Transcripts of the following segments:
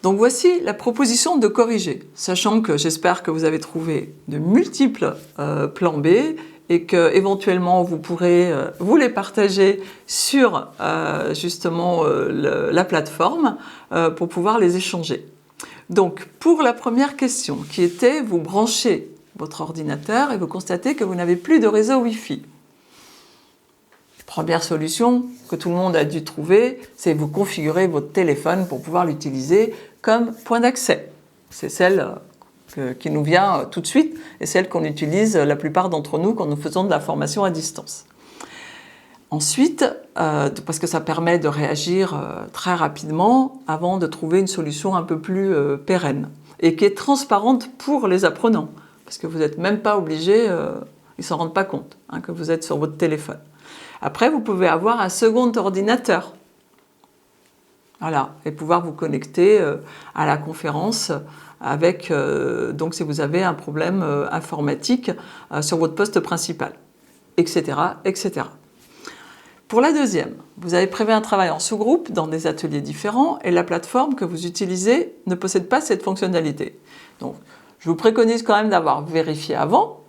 Donc voici la proposition de corriger, sachant que j'espère que vous avez trouvé de multiples plans B et que éventuellement vous pourrez vous les partager sur justement la plateforme pour pouvoir les échanger. Donc pour la première question qui était vous branchez votre ordinateur et vous constatez que vous n'avez plus de réseau Wi-Fi. Première solution que tout le monde a dû trouver, c'est vous configurer votre téléphone pour pouvoir l'utiliser comme point d'accès. C'est celle qui nous vient tout de suite et celle qu'on utilise la plupart d'entre nous quand nous faisons de la formation à distance. Ensuite, parce que ça permet de réagir très rapidement avant de trouver une solution un peu plus pérenne et qui est transparente pour les apprenants, parce que vous n'êtes même pas obligé, ils ne s'en rendent pas compte que vous êtes sur votre téléphone. Après, vous pouvez avoir un second ordinateur, voilà, et pouvoir vous connecter à la conférence avec, donc si vous avez un problème informatique sur votre poste principal, etc., etc. Pour la deuxième, vous avez prévu un travail en sous-groupe dans des ateliers différents et la plateforme que vous utilisez ne possède pas cette fonctionnalité. Donc, je vous préconise quand même d'avoir vérifié avant,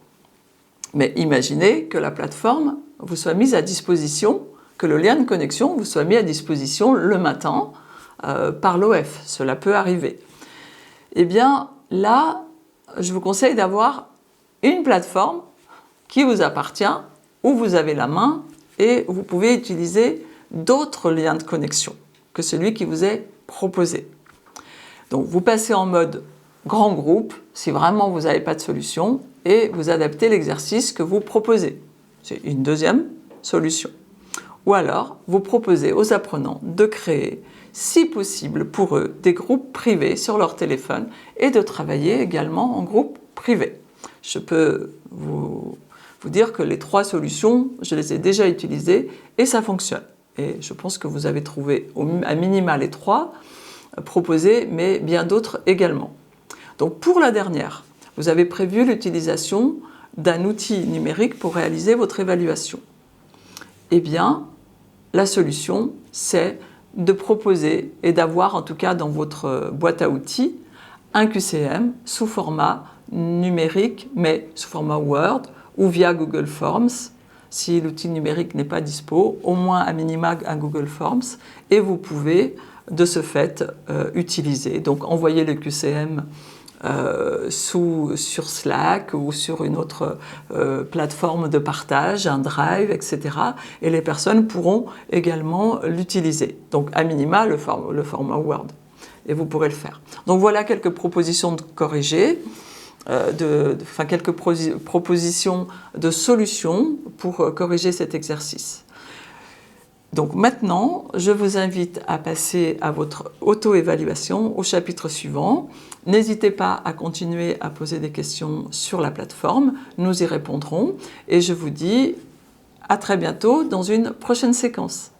mais imaginez que la plateforme vous soit mise à disposition, que le lien de connexion vous soit mis à disposition le matin par l'OF. Cela peut arriver. Eh bien, là, je vous conseille d'avoir une plateforme qui vous appartient, où vous avez la main et vous pouvez utiliser d'autres liens de connexion que celui qui vous est proposé. Donc, vous passez en mode grand groupe si vraiment vous n'avez pas de solution et vous adaptez l'exercice que vous proposez. C'est une deuxième solution. Ou alors, vous proposez aux apprenants de créer, si possible pour eux, des groupes privés sur leur téléphone et de travailler également en groupe privé. Je peux vous dire que les trois solutions, je les ai déjà utilisées et ça fonctionne. Et je pense que vous avez trouvé à minima les trois proposés, mais bien d'autres également. Donc pour la dernière, vous avez prévu l'utilisation d'un outil numérique pour réaliser votre évaluation. Eh bien, la solution, c'est de proposer et d'avoir en tout cas dans votre boîte à outils un QCM sous format numérique, mais sous format Word ou via Google Forms. Si l'outil numérique n'est pas dispo, au moins à minima un Google Forms et vous pouvez de ce fait utiliser. Donc envoyer le QCM sur Slack ou sur une autre plateforme de partage, un Drive, etc. Et les personnes pourront également l'utiliser. Donc à minima le format Word. Et vous pourrez le faire. Donc voilà quelques propositions de corriger, quelques propositions de solutions pour corriger cet exercice. Donc maintenant, je vous invite à passer à votre auto-évaluation au chapitre suivant. N'hésitez pas à continuer à poser des questions sur la plateforme, nous y répondrons et je vous dis à très bientôt dans une prochaine séquence.